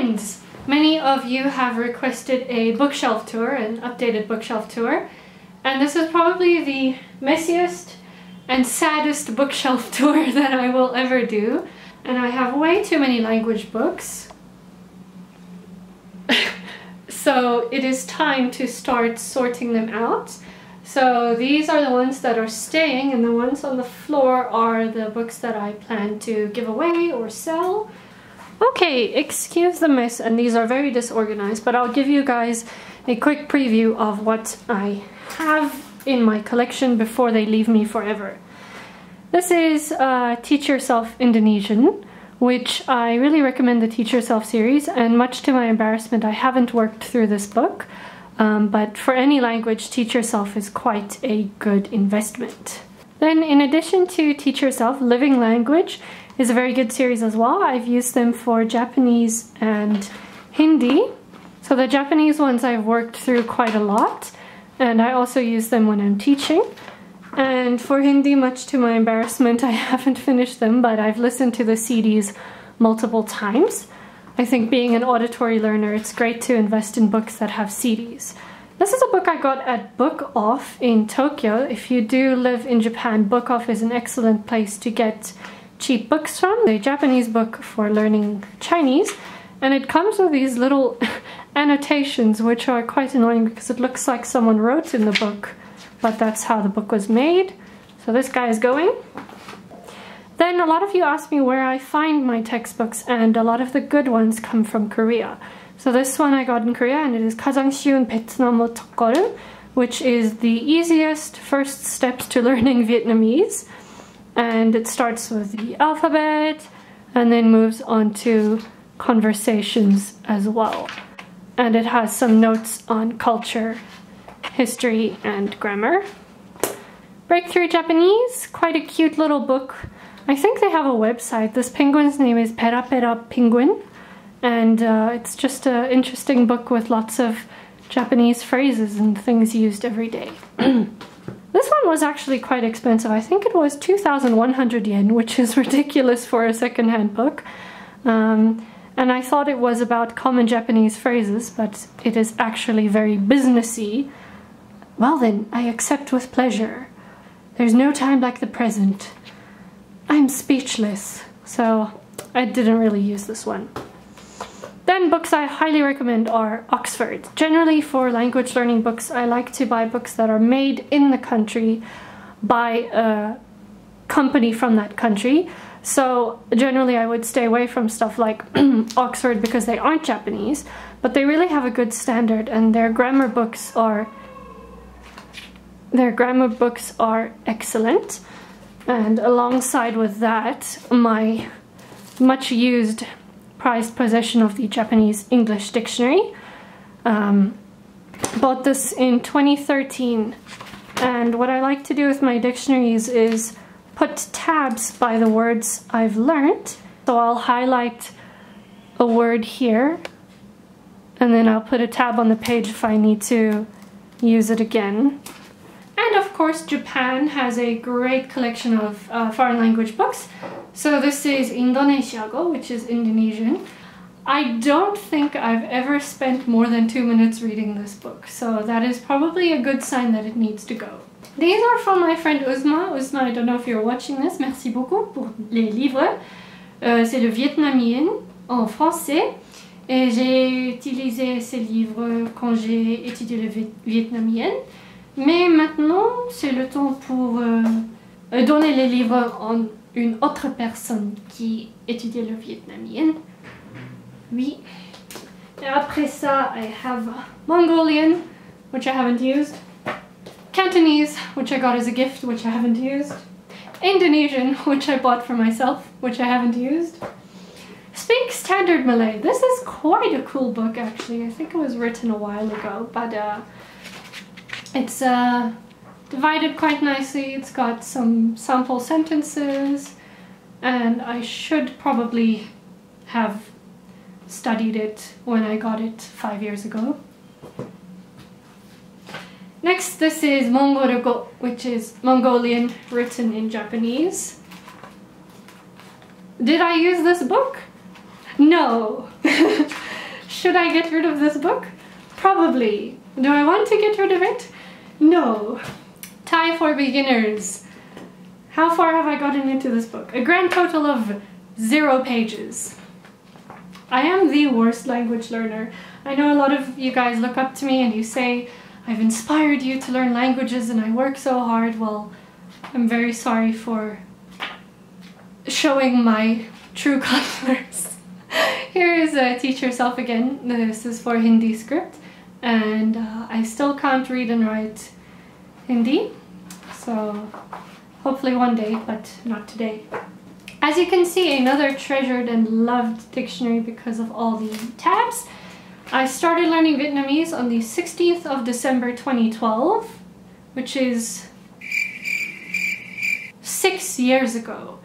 friends, many of you have requested a bookshelf tour, an updated bookshelf tour, and this is probably the messiest and saddest bookshelf tour that I will ever do. And I have way too many language books. So it is time to start sorting them out. So these are the ones that are staying, and the ones on the floor are the books that I plan to give away or sell. Okay, excuse the mess, and these are very disorganized, but I'll give you guys a quick preview of what I have in my collection before they leave me forever. This is Teach Yourself Indonesian, which I really recommend the Teach Yourself series, and much to my embarrassment I haven't worked through this book, but for any language, Teach Yourself is quite a good investment. Then in addition to Teach Yourself, Living Language is a very good series as well. I've used them for Japanese and Hindi. So the Japanese ones I've worked through quite a lot, and I also use them when I'm teaching. And for Hindi, much to my embarrassment, I haven't finished them, but I've listened to the CDs multiple times. I think being an auditory learner, it's great to invest in books that have CDs. This is a book I got at Book Off in Tokyo. If you do live in Japan, Book Off is an excellent place to get cheap books from. A Japanese book for learning Chinese, and it comes with these little annotations, which are quite annoying because it looks like someone wrote in the book, but that's how the book was made. So this guy is going. Then a lot of you ask me where I find my textbooks, and a lot of the good ones come from Korea. So this one I got in Korea, and it is 가장 쉬운 베트남어 첫걸, which is the easiest first steps to learning Vietnamese. And it starts with the alphabet and then moves on to conversations as well. And it has some notes on culture, history, and grammar. Breakthrough Japanese, quite a cute little book. I think they have a website. This penguin's name is Pera Pera Penguin, and it's just an interesting book with lots of Japanese phrases and things used every day. This one was actually quite expensive. I think it was 2,100 yen, which is ridiculous for a secondhand book. And I thought it was about common Japanese phrases, but it is actually very businessy. Well then, I accept with pleasure. There's no time like the present. I'm speechless, so I didn't really use this one. Then books I highly recommend are Oxford. Generally for language learning books, I like to buy books that are made in the country by a company from that country. So generally I would stay away from stuff like Oxford because they aren't Japanese, but they really have a good standard, and their grammar books are excellent. And alongside with that, my much used prized possession of the Japanese English dictionary. Bought this in 2013, and what I like to do with my dictionaries is put tabs by the words I've learned. So I'll highlight a word here, and then I'll put a tab on the page if I need to use it again. And of course, Japan has a great collection of foreign language books. So this is Indonesiago, which is Indonesian. I don't think I've ever spent more than 2 minutes reading this book, so that is probably a good sign that it needs to go. These are from my friend Uzma. Uzma, I don't know if you're watching this. Merci beaucoup pour les livres. C'est le vietnamien en français. Et j'ai utilisé ces livres quand j'ai étudié le vietnamien. Mais maintenant, c'est le temps pour donner les livres à une autre personne qui étudie le vietnamien. Oui. Et après ça, I have Mongolian, which I haven't used. Cantonese, which I got as a gift, which I haven't used. Indonesian, which I bought for myself, which I haven't used. Speak Standard Malay. This is quite a cool book, actually. I think it was written a while ago, but it's divided quite nicely. It's got some sample sentences, and I should probably have studied it when I got it 5 years ago. Next, this is Mongolgo, which is Mongolian written in Japanese. Did I use this book? No! Should I get rid of this book? Probably. Do I want to get rid of it? No. Thai for beginners. How far have I gotten into this book? A grand total of 0 pages. I am the worst language learner. I know a lot of you guys look up to me and you say, I've inspired you to learn languages and I work so hard. Well, I'm very sorry for showing my true colors. Here is Teach Yourself Again. This is for Hindi script. And I still can't read and write Hindi. So hopefully one day, but not today. As you can see, another treasured and loved dictionary because of all the tabs. I started learning Vietnamese on the 16th of December 2012, which is 6 years ago.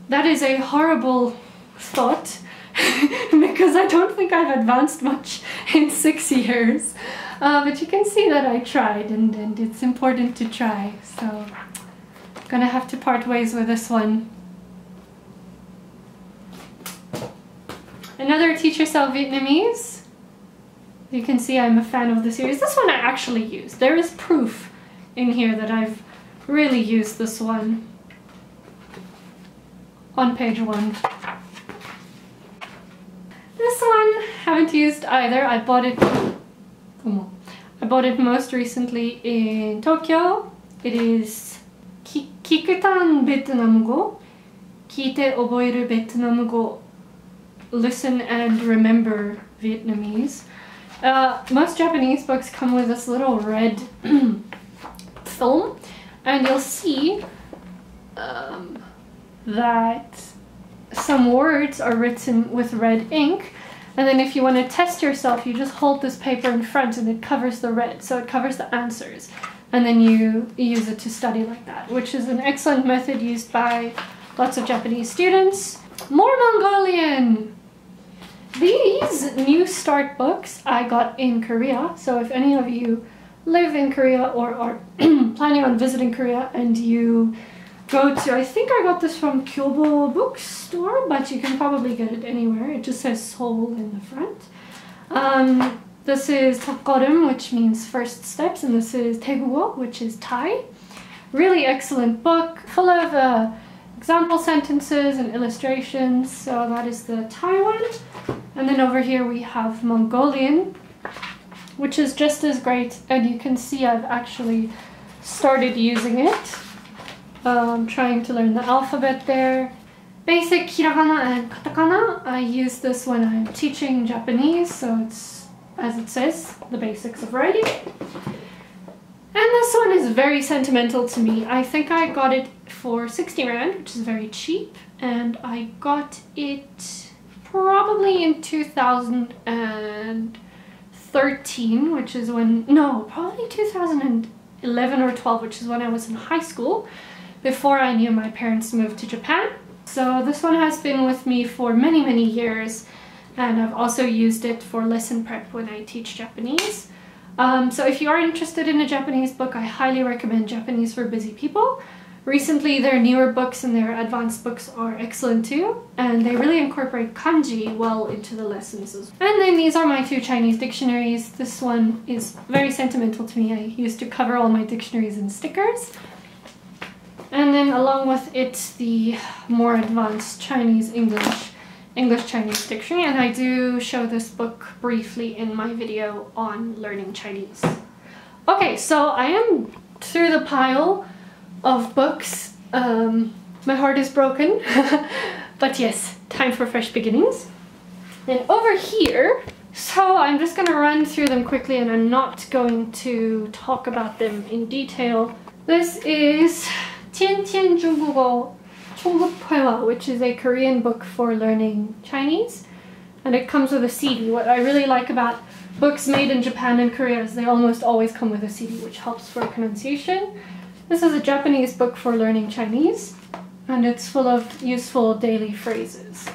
That is a horrible thought because I don't think I've advanced much in 6 years. But you can see that I tried and it's important to try. So I'm gonna have to part ways with this one. Another Teach Yourself Vietnamese. You can see I'm a fan of the series. This one I actually used. There is proof in here that I've really used this one. On page 1. This one, haven't used either. I bought it most recently in Tokyo. It is Kikutan Vietnamgo. Kite oboeru Vietnamgo. Listen and remember Vietnamese. Most Japanese books come with this little red film, and you'll see that some words are written with red ink, and then if you want to test yourself, you just hold this paper in front and it covers the red, so it covers the answers, and then you use it to study like that, which is an excellent method used by lots of Japanese students. More Mongolian! These New Start books I got in Korea, so if any of you live in Korea or are planning on visiting Korea and you go to, I think I got this from Kyobo bookstore, but you can probably get it anywhere. It just says Seoul in the front. This is Takkorum, which means first steps, and this is Taeguo, which is Thai. Really excellent book, full of example sentences and illustrations. So that is the Thai one. And then over here we have Mongolian, which is just as great, and you can see I've actually started using it. Trying to learn the alphabet there. Basic hiragana and katakana. I use this when I'm teaching Japanese, so it's, as it says, the basics of writing. And this one is very sentimental to me. I think I got it for 60 Rand, which is very cheap, and I got it probably in 2013, which is when, no, probably 2011 or 12, which is when I was in high school, before I knew my parents moved to Japan. So this one has been with me for many, many years, and I've also used it for lesson prep when I teach Japanese. So if you are interested in a Japanese book, I highly recommend Japanese for Busy People. Recently, their newer books and their advanced books are excellent too, and they really incorporate kanji well into the lessons as well. And then these are my 2 Chinese dictionaries. This one is very sentimental to me. I used to cover all my dictionaries in stickers. And then along with it, the more advanced English-Chinese dictionary, and I do show this book briefly in my video on learning Chinese. Okay, so I am through the pile of books. My heart is broken, but yes, time for fresh beginnings. And over here, so I'm just gonna run through them quickly and I'm not going to talk about them in detail. This is Tian Tian 중국어 초급회화, which is a Korean book for learning Chinese, and it comes with a CD. What I really like about books made in Japan and Korea is they almost always come with a CD, which helps for pronunciation. This is a Japanese book for learning Chinese, and it's full of useful daily phrases.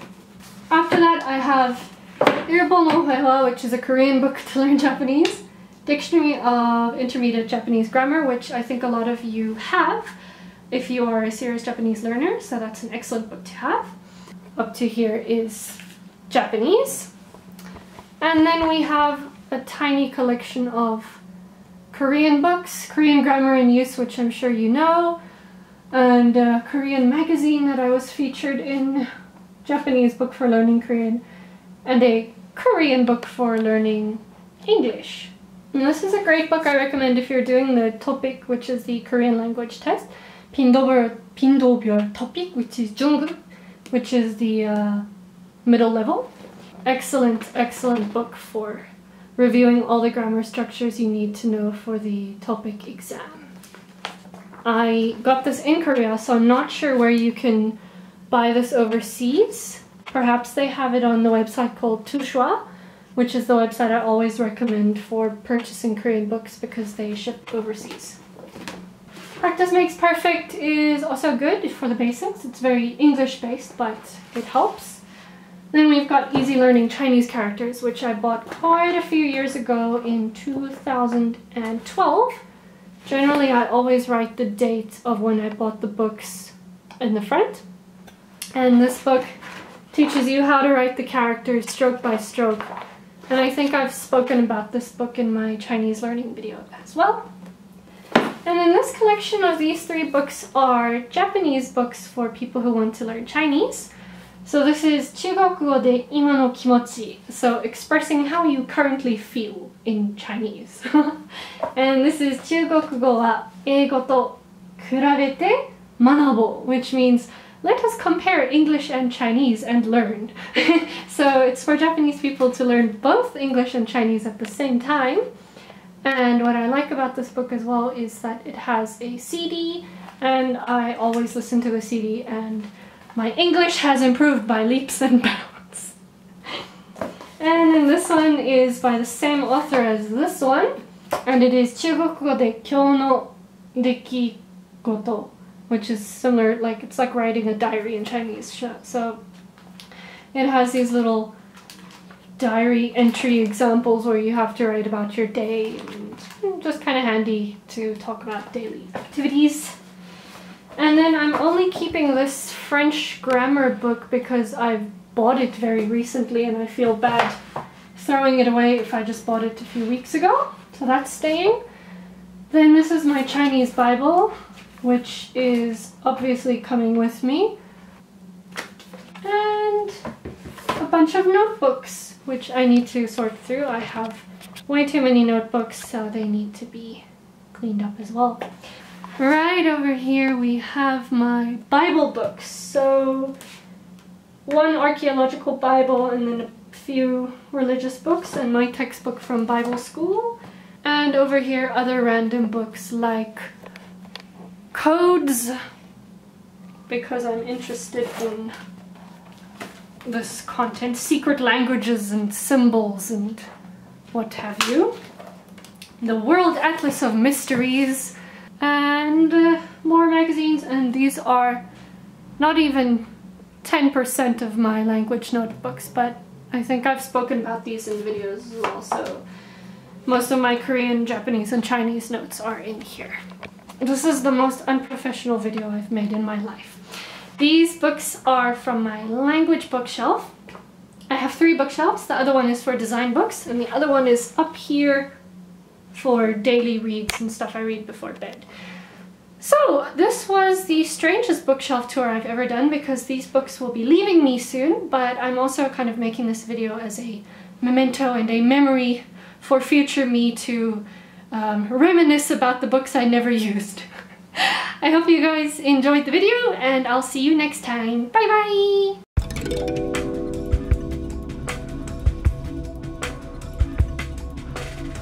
After that, I have Ilbo no Hwewa, which is a Korean book to learn Japanese, Dictionary of Intermediate Japanese Grammar, which I think a lot of you have if you are a serious Japanese learner, so that's an excellent book to have. Up to here is Japanese. And then we have a tiny collection of Korean books, Korean Grammar in Use, which I'm sure you know, and a Korean magazine that I was featured in, Japanese book for learning Korean, and a Korean book for learning English. And this is a great book I recommend if you're doing the TOPIK, which is the Korean language test. 빈도별 TOPIK, which is 중급, which is the middle level. Excellent, excellent book for reviewing all the grammar structures you need to know for the TOPIK exam. I got this in Korea, so I'm not sure where you can buy this overseas. Perhaps they have it on the website called Tushwa, which is the website I always recommend for purchasing Korean books because they ship overseas. Practice Makes Perfect is also good for the basics. It's very English based, but it helps. Then we've got Easy Learning Chinese Characters, which I bought quite a few years ago in 2012. Generally, I always write the date of when I bought the books in the front. And this book teaches you how to write the characters stroke by stroke. And I think I've spoken about this book in my Chinese learning video as well. And in this collection of these 3 books are Japanese books for people who want to learn Chinese. So this is 中国語で今の気持ち, so expressing how you currently feel in Chinese. And this is 中国語は英語と比べて学ぼう, which means let us compare English and Chinese and learn. So it's for Japanese people to learn both English and Chinese at the same time. And what I like about this book as well is that it has a CD, and I always listen to the CD, and my English has improved by leaps and bounds. And then this one is by the same author as this one, and it is 中国語で今日の出来事, which is similar, like it's like writing a diary in Chinese. So it has these little diary entry examples where you have to write about your day, and just kind of handy to talk about daily activities. And then I'm only keeping this French grammar book because I've bought it very recently and I feel bad throwing it away if I just bought it a few weeks ago. So that's staying. Then this is my Chinese Bible, which is obviously coming with me. And a bunch of notebooks, which I need to sort through. I have way too many notebooks, so they need to be cleaned up as well. Right over here we have my Bible books. So one archaeological Bible and then a few religious books and my textbook from Bible school. And over here other random books like codes, because I'm interested in this content, secret languages and symbols and what have you. The World Atlas of Mysteries, and more magazines, and these are not even 10% of my language notebooks, but I think I've spoken about these in videos as well, so most of my Korean, Japanese, and Chinese notes are in here. This is the most unprofessional video I've made in my life. These books are from my language bookshelf. I have 3 bookshelves. The other one is for design books, and the other one is up here for daily reads and stuff I read before bed. So this was the strangest bookshelf tour I've ever done because these books will be leaving me soon, but I'm also kind of making this video as a memento and a memory for future me to reminisce about the books I never used. I hope you guys enjoyed the video, and I'll see you next time. Bye bye!